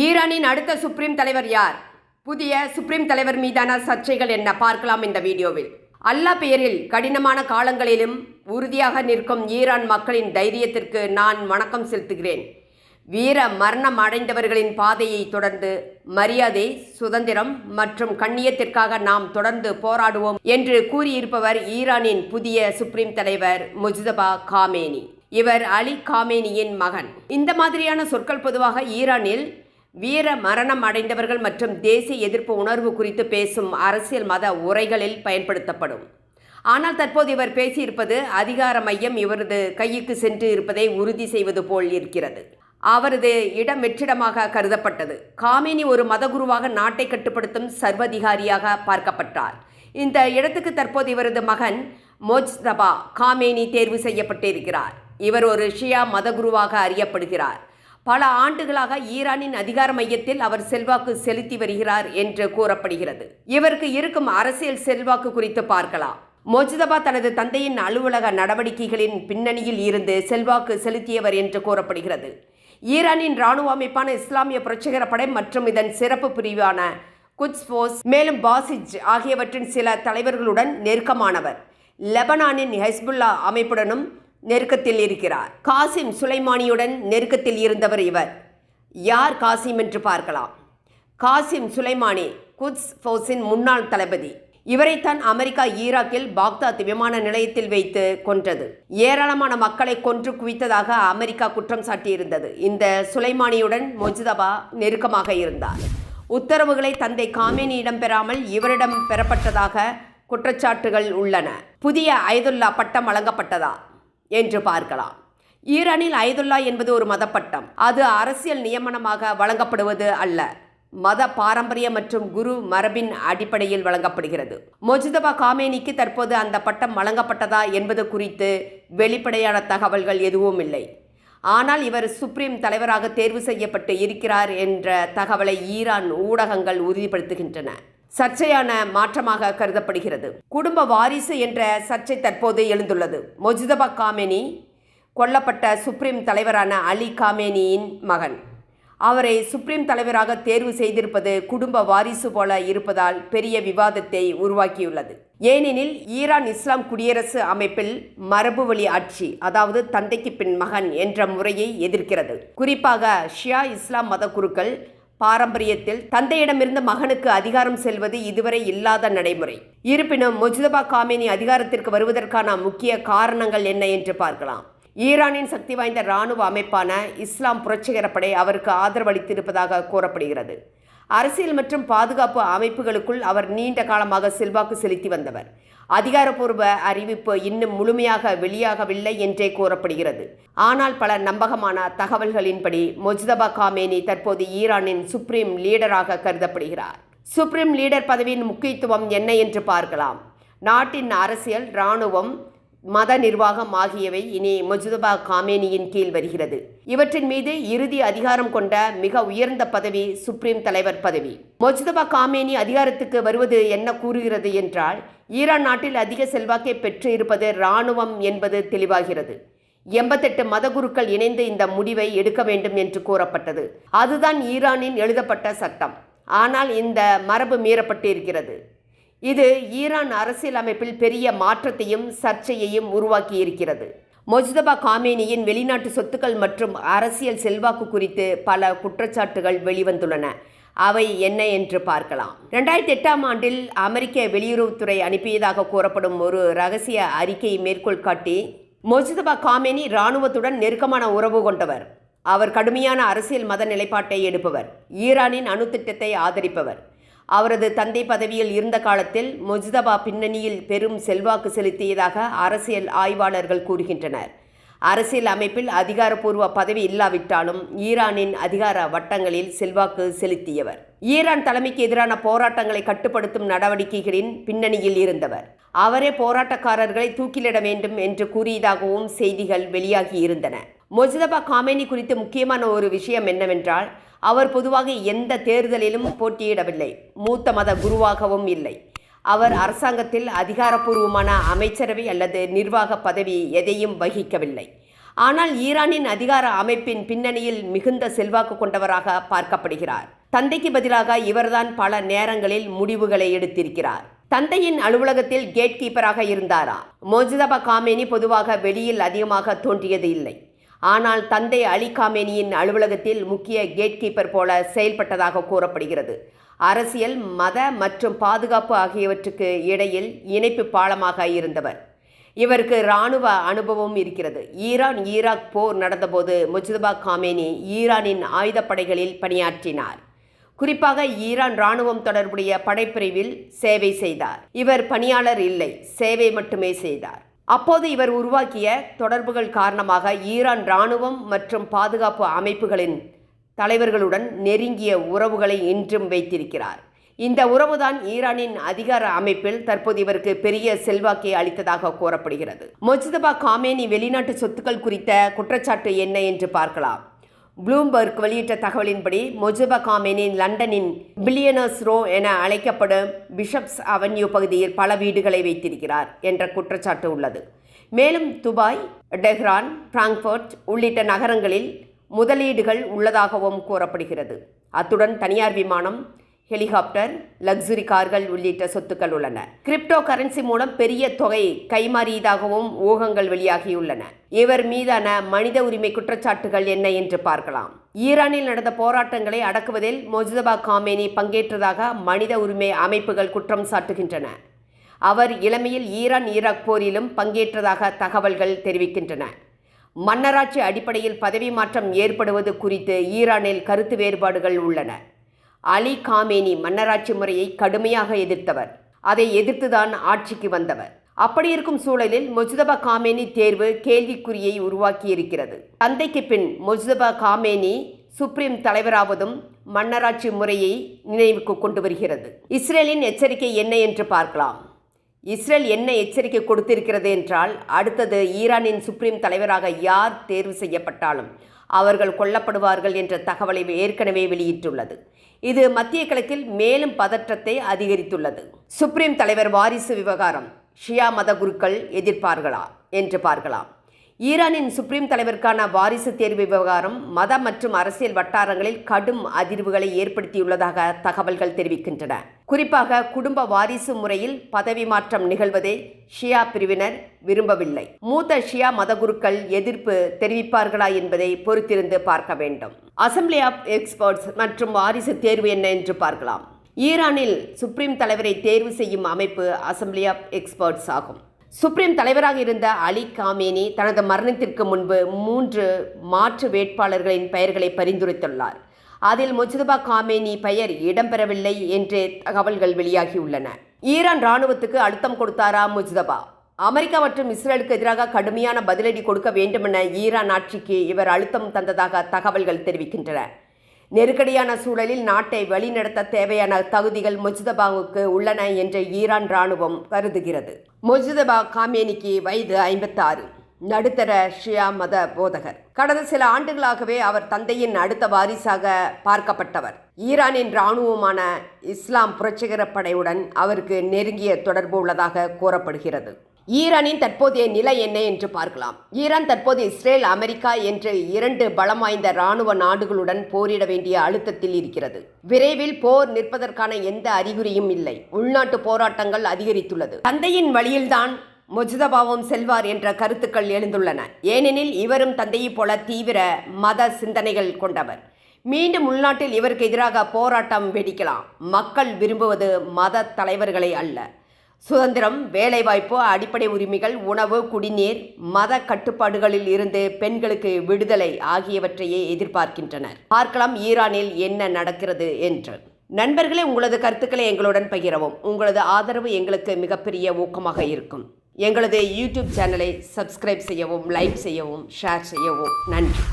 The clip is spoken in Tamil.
ஈரானின் அடுத்த சுப்ரீம் தலைவர் யார்? புதிய சுப்ரீம் தலைவர் மீதான சர்ச்சைகள் என்ன? பார்க்கலாம் இந்த வீடியோவில். அல்லாஹ் பெயரில் கடினமான காலங்களிலும் உறுதியாக நிற்கும் ஈரான் மக்களின் தைரியத்திற்கு நான் வணக்கம் செலுத்துகிறேன். வீர மரணம் அடைந்தவர்களின் பாதையை தொடர்ந்து மரியாதை, சுதந்திரம் மற்றும் கண்ணியத்திற்காக நாம் தொடர்ந்து போராடுவோம் என்று கூறியிருப்பவர் ஈரானின் புதிய சுப்ரீம் தலைவர் முஜ்தபா காமேனி. இவர் அலி காமேனியின் மகன். இந்த மாதிரியான சொற்கள் பொதுவாக ஈரானில் வீர மரணம் அடைந்தவர்கள் மற்றும் தேசிய எதிர்ப்பு உணர்வு குறித்து பேசும் அரசியல் மத உரைகளில் பயன்படுத்தப்படும். ஆனால் தற்போது இவர் பேசியிருப்பது அதிகார மையம் இவரது கைக்கு சென்று இருப்பதை உறுதி செய்வது போல் இருக்கிறது. அவரது இடம் வெற்றிடமாக கருதப்பட்டது. காமேனி ஒரு மதகுருவாக நாட்டை கட்டுப்படுத்தும் சர்வதிகாரியாக பார்க்கப்பட்டார். இந்த இடத்துக்கு தற்போது இவரது மகன் முஜ்தபா காமேனி தேர்வு செய்யப்பட்டிருக்கிறார். இவர் ஒரு ஷியா மதகுருவாக அறியப்படுகிறார். பல ஆண்டுகளாக ஈரானின் அதிகார மையத்தில் அவர் செல்வாக்கு செலுத்தி வருகிறார் என்று கூறப்படுகிறது. இவருக்கு இருக்கும் அரசியல் செல்வாக்கு குறித்து பார்க்கலாம். முஜ்தபா தனது தந்தையின் அலுவலக நடவடிக்கைகளின் பின்னணியில் இருந்து செல்வாக்கு செலுத்தியவர் என்று கூறப்படுகிறது. ஈரானின் இராணுவ அமைப்பான இஸ்லாமிய புரட்சிகர படை மற்றும் இதன் சிறப்பு பிரிவான குட்ஸ் போர்ஸ் மேலும் பாசிஜ் ஆகியவற்றின் சில தலைவர்களுடன் நெருக்கமானவர். லெபனானின் ஹெஸ்புல்லா அமைப்புடனும் நெருக்கத்தில் இருக்கிறார். காசிம் சுலைமானியுடன் நெருக்கத்தில் இருந்தவர் இவர். யார் காசிம் என்று பார்க்கலாம். காசிம் சுலைமானி குட்ஸ் போர்ஸின் முன்னாள் தளபதி. இவரைத்தான் அமெரிக்கா ஈராக்கில் பாக்தாத் விமான நிலையத்தில் வைத்து கொன்றது. ஏராளமான மக்களை கொன்று குவித்ததாக அமெரிக்கா குற்றம் சாட்டியிருந்தது. இந்த சுலைமானியுடன் முஜ்தபா நெருக்கமாக இருந்தார். உத்தரவுகளை தந்தை காமேனியிடம் பெறாமல் இவரிடம் பெறப்பட்டதாக குற்றச்சாட்டுகள் உள்ளன. புதிய அயதுல்லா பட்டம் வழங்கப்பட்டதா என்று பார்க்கலாம். ஈரானில் அயதுல்லா என்பது ஒரு மதப்பட்டம். அது அரசியல் நியமனமாக வழங்கப்படுவது அல்ல. மத பாரம்பரிய மற்றும் குரு மரபின் அடிப்படையில் வழங்கப்படுகிறது. முஜ்தபா காமேனிக்கு தற்போது அந்த பட்டம் வழங்கப்பட்டதா என்பது குறித்து வெளிப்படையான தகவல்கள் எதுவும் இல்லை. ஆனால் இவர் சுப்ரீம் தலைவராக தேர்வு செய்யப்பட்டு இருக்கிறார் என்ற தகவலை ஈரான் ஊடகங்கள் உறுதிப்படுத்துகின்றன. சர்ச்சையான மாற்றமாக கருதப்படுகிறது. குடும்ப வாரிசு என்ற சர்ச்சை தற்போது எழுந்துள்ளது. முஜ்தபா காமேனி கொல்லப்பட்ட சுப்ரீம் தலைவரான அலி காமேனியின் மகன். அவரை சுப்ரீம் தலைவராக தேர்வு செய்திருப்பது குடும்ப வாரிசு போல இருப்பதால் பெரிய விவாதத்தை உருவாக்கியுள்ளது. ஏனெனில் ஈரான் இஸ்லாம் குடியரசு அமைப்பில் மரபு வழி ஆட்சி, அதாவது தந்தைக்கு பின் மகன் என்ற முறையை எதிர்க்கிறது. குறிப்பாக ஷியா இஸ்லாம் மத குருக்கள் பாரம்பரியத்தில் தந்தையிடமிருந்து மகனுக்கு அதிகாரம் செல்வது இதுவரை இல்லாத நடைமுறை. இருப்பினும் முஜ்தபா காமேனி அதிகாரத்திற்கு வருவதற்கான முக்கிய காரணங்கள் என்ன என்று பார்க்கலாம். ஈரானின் சக்தி வாய்ந்த இராணுவ அமைப்பான இஸ்லாம் புரட்சிகர படை அவருக்கு ஆதரவளித்திருப்பதாக கூறப்படுகிறது. அரசியல் மற்றும் பாதுகாப்பு அமைப்புகளுக்குள் அவர் நீண்ட காலமாக செல்வாக்கு செலுத்தி வந்தவர். அதிகாரப்பூர்வ அறிவிப்பு இன்னும் முழுமையாக வெளியாகவில்லை என்றே கூறப்படுகிறது. ஆனால் பல நம்பகமான தகவல்களின்படி முஜ்தபா காமேனி தற்போது ஈரானின் சுப்ரீம் லீடராக கருதப்படுகிறார். சுப்ரீம் லீடர் பதவியின் முக்கியத்துவம் என்ன என்று பார்க்கலாம். நாட்டின் அரசியல், இராணுவம், மத நிர்வாகம் ஆகியவை இனி முஜ்தபா காமேனியின் கீழ் வருகிறது. இவற்றின் மீது இறுதி அதிகாரம் கொண்ட மிக உயர்ந்த பதவி சுப்ரீம் தலைவர் பதவி. முஜ்தபா காமேனி அதிகாரத்துக்கு வருவது என்ன கூறுகிறது என்றால், ஈரான் நாட்டில் அதிக செல்வாக்கை பெற்று இருப்பது இராணுவம் என்பது தெளிவாகிறது. 88 மதகுருக்கள் இணைந்து இந்த முடிவை எடுக்க வேண்டும் என்று கூறப்பட்டது. அதுதான் ஈரானின் எழுதப்பட்ட சட்டம். ஆனால் இந்த மரபு மீறப்பட்டு இருக்கிறது. இது ஈரான் அரசியல் அமைப்பில் பெரிய மாற்றத்தையும் சர்ச்சையையும் உருவாக்கி இருக்கிறது. முஜ்தபா காமேனியின் வெளிநாட்டு சொத்துக்கள் மற்றும் அரசியல் செல்வாக்கு குறித்து பல குற்றச்சாட்டுகள் வெளிவந்துள்ளன. அவை என்ன என்று பார்க்கலாம். 2008ஆம் ஆண்டில் அமெரிக்க வெளியுறவுத்துறை அனுப்பியதாக கூறப்படும் ஒரு இரகசிய அறிக்கையை மேற்கோள் காட்டி முஜ்தபா காமேனி இராணுவத்துடன் நெருக்கமான உறவு கொண்டவர். அவர் கடுமையான அரசியல் மத நிலைப்பாட்டை எடுப்பவர். ஈரானின் அணு திட்டத்தை ஆதரிப்பவர். அவரது தந்தை பதவியில் இருந்த காலத்தில் முஜ்தபா பின்னணியில் பெரும் செல்வாக்கு செலுத்தியதாக அரசியல் ஆய்வாளர்கள் கூறுகின்றனர். அரசியல் அமைப்பில் அதிகாரப்பூர்வ பதவி இல்லாவிட்டாலும் ஈரானின் அதிகார வட்டங்களில் செல்வாக்கு செலுத்தியவர். ஈரான் தலைமைக்கு எதிரான போராட்டங்களை கட்டுப்படுத்தும் நடவடிக்கைகளின் பின்னணியில் இருந்தவர். அவரே போராட்டக்காரர்களை தூக்கிலிட வேண்டும் என்று கூறியதாகவும் செய்திகள் வெளியாகி இருந்தன. முஜ்தபா காமேனி குறித்து முக்கியமான ஒரு விஷயம் என்னவென்றால், அவர் பொதுவாக எந்த தேர்தலிலும் போட்டியிடவில்லை. மூத்த மத குருவாகவும் இல்லை. அவர் அரசாங்கத்தில் அதிகாரப்பூர்வமான அமைச்சரவை அல்லது நிர்வாக பதவி எதையும் வகிக்கவில்லை. ஆனால் ஈரானின் அதிகார அமைப்பின் பின்னணியில் மிகுந்த செல்வாக்கு கொண்டவராக பார்க்கப்படுகிறார். தந்தைக்கு பதிலாக இவர்தான் பல நேரங்களில் முடிவுகளை எடுத்திருக்கிறார். தந்தையின் அலுவலகத்தில் கேட் கீப்பராக இருந்தாரா? மொஜ்தபா காமேனி பொதுவாக வெளியில் அதிகமாக தோன்றியது இல்லை. ஆனால் தந்தை அலி காமேனியின் அலுவலகத்தில் முக்கிய கேட் கீப்பர் போல செயல்பட்டதாக கூறப்படுகிறது. அரசியல், மத மற்றும் பாதுகாப்பு ஆகியவற்றுக்கு இடையில் இணைப்பு பாலமாக இருந்தவர். இவருக்கு இராணுவ அனுபவம் இருக்கிறது. ஈராக் போர் நடந்தபோது மொஜ்தபா காமேனி ஈரானின் ஆயுதப்படைகளில் பணியாற்றினார். குறிப்பாக ஈரான் இராணுவம் தொடர்புடைய படைப்பிரிவில் சேவை செய்தார். இவர் பணியாளர் இல்லை, சேவை மட்டுமே செய்தார். அப்போது இவர் உருவாக்கிய தொடர்புகள் காரணமாக ஈரான் இராணுவம் மற்றும் பாதுகாப்பு அமைப்புகளின் தலைவர்களுடன் நெருங்கிய உறவுகளை இன்றும் வைத்திருக்கிறார். இந்த உறவுதான் ஈரானின் அதிகார அமைப்பில் தற்போது இவருக்கு பெரிய செல்வாக்கை அளித்ததாக கூறப்படுகிறது. மொஜ்தபா காமேனி வெளிநாட்டு சொத்துக்கள் குறித்த குற்றச்சாட்டு என்ன என்று பார்க்கலாம். ப்ளூம்பர்க் வெளியிட்ட தகவலின்படி மொஜ்தபா காமேனி லண்டனின் பில்லியனர்ஸ் ரோ என அழைக்கப்படும் பிஷப்ஸ் அவென்யூ பகுதியில் பல வீடுகளை வைத்திருக்கிறார் என்ற குற்றச்சாட்டு உள்ளது. மேலும் துபாய், டெஹ்ரான், பிராங்க்ஃபர்ட் உள்ளிட்ட நகரங்களில் முதலீடுகள் உள்ளதாகவும் கூறப்படுகிறது. அத்துடன் தனியார் விமானம், ஹெலிகாப்டர், லக்ஸுரி கார்கள் உள்ளிட்ட சொத்துக்கள் உள்ளன. கிரிப்டோ கரன்சி மூலம் பெரிய தொகை கைமாறியதாகவும் ஊகங்கள் வெளியாகியுள்ளன. இவர் மீதான மனித உரிமை குற்றச்சாட்டுகள் என்ன என்று பார்க்கலாம். ஈரானில் நடந்த போராட்டங்களை அடக்குவதில் மொஜ்தபா காமேனி பங்கேற்றதாக மனித உரிமை அமைப்புகள் குற்றம் சாட்டுகின்றன. அவர் இளமையில் ஈராக் போரிலும் பங்கேற்றதாக தகவல்கள் தெரிவிக்கின்றன. மன்னராட்சி அடிப்படையில் பதவி மாற்றம் ஏற்படுவது குறித்து ஈரானில் கருத்து வேறுபாடுகள் உள்ளன. அலி காமேனி மன்னராட்சி முறையை கடுமையாக எதிர்த்தவர். அதை எதிர்த்துதான் ஆட்சிக்கு வந்தவர். அப்படி இருக்கும் சூழலில் மொஜ்தபா காமேனி தேர்வு கேள்விக்குறியை உருவாக்கியிருக்கிறது. தந்தைக்கு பின் மொஜ்தபா காமேனி சுப்ரீம் தலைவராவதும் மன்னராட்சி முறையை நினைவுக்கு கொண்டு வருகிறது. இஸ்ரேலின் எச்சரிக்கை என்ன என்று பார்க்கலாம். இஸ்ரேல் என்ன எச்சரிக்கை கொடுத்திருக்கிறது என்றால், அடுத்தது ஈரானின் சுப்ரீம் தலைவராக யார் தேர்வு செய்யப்பட்டாலும் அவர்கள் கொல்லப்படுவார்கள் என்ற தகவலை ஏற்கனவே வெளியிட்டுள்ளது. இது மத்திய கிழக்கில் மேலும் பதற்றத்தை அதிகரித்துள்ளது. சுப்ரீம் தலைவர் வாரிசு விவகாரம் ஷியா மத குருக்கள் எதிர்ப்பார்களா என்று பார்க்கலாம். ஈரானின் சுப்ரீம் தலைவருக்கான வாரிசு தேர்வு விவகாரம் மத மற்றும் அரசியல் வட்டாரங்களில் கடும் அதிர்வுகளை ஏற்படுத்தியுள்ளதாக தகவல்கள் தெரிவிக்கின்றன. குறிப்பாக குடும்ப வாரிசு முறையில் பதவி மாற்றம் நிகழ்வதை ஷியா பிரிவினர் விரும்பவில்லை. மூத்த ஷியா மதகுருக்கள் எதிர்ப்பு தெரிவிப்பார்களா என்பதை பொறுத்திருந்து பார்க்க வேண்டும். அசம்பிளி ஆஃப் எக்ஸ்பர்ட்ஸ் மற்றும் வாரிசு தேர்வு என்ன என்று பார்க்கலாம். ஈரானில் சுப்ரீம் தலைவரை தேர்வு செய்யும் அமைப்பு அசம்பிளி ஆஃப் எக்ஸ்பர்ட்ஸ் ஆகும். சுப்ரீம் தலைவராக இருந்த அலி காமேனி தனது மரணத்திற்கு முன்பு 3 மாற்று வேட்பாளர்களின் பெயர்களை பரிந்துரைத்துள்ளார். அதில் மொஜ்தபா காமேனி பெயர் இடம்பெறவில்லை என்றே தகவல்கள் வெளியாகியுள்ளன. ஈரான் இராணுவத்துக்கு அழுத்தம் கொடுத்தாரா மொஜ்தபா? அமெரிக்கா மற்றும் இஸ்ரேலுக்கு எதிராக கடுமையான பதிலடி கொடுக்க வேண்டுமென ஈரான் ஆட்சிக்கு இவர் அழுத்தம் தந்ததாக தகவல்கள் தெரிவிக்கின்றன. நெருக்கடியான சூழலில் நாட்டை வழிநடத்த தேவையான தகுதிகள் மொஜ்தபாவுக்கு உள்ளன என்று ஈரான் இராணுவம் கருதுகிறது. மொஜ்தபா காமேனிக்கு வயது 56, நடுத்தர ஷியா மத போதகர். கடந்த சில ஆண்டுகளாகவே அவர் தந்தையின் அடுத்த வாரிசாக பார்க்கப்பட்டவர். ஈரானின் இராணுவமான இஸ்லாம் புரட்சிகர படையுடன் அவருக்கு நெருங்கிய தொடர்பு உள்ளதாக கூறப்படுகிறது. ஈரானின் தற்போதைய நிலை என்ன என்று பார்க்கலாம். ஈரான் தற்போது இஸ்ரேல், அமெரிக்கா என்ற 2 பலம் வாய்ந்த இராணுவ நாடுகளுடன் போரிட வேண்டிய அழுத்தத்தில் இருக்கிறது. விரைவில் போர் நிற்பதற்கான எந்த அறிகுறியும் இல்லை. உள்நாட்டு போராட்டங்கள் அதிகரித்துள்ளது. தந்தையின் வழியில்தான் மொஜ்தபாவும் செல்வார் என்ற கருத்துக்கள் எழுந்துள்ளன. ஏனெனில் இவரும் தந்தையைப் போல தீவிர மத சிந்தனைகள் கொண்டவர். மீண்டும் உள்நாட்டில் இவருக்கு எதிராக போராட்டம் வெடிக்கலாம். மக்கள் விரும்புவது மத தலைவர்களை அல்ல, சுதந்திரம், வேலைவாய்ப்பு, அடிப்படை உரிமைகள், உணவு, குடிநீர், மத கட்டுப்பாடுகளில் இருந்து பெண்களுக்கு விடுதலை ஆகியவற்றையே எதிர்பார்க்கின்றனர். பார்க்கலாம் ஈரானில் என்ன நடக்கிறது என்று. நண்பர்களே, உங்களது கருத்துக்களை எங்களுடன் பகிரவும். உங்களது ஆதரவு எங்களுக்கு மிகப்பெரிய ஊக்கமாக இருக்கும். எங்களது யூடியூப் சேனலை சப்ஸ்கிரைப் செய்யவும், லைக் செய்யவும், ஷேர் செய்யவும். நன்றி.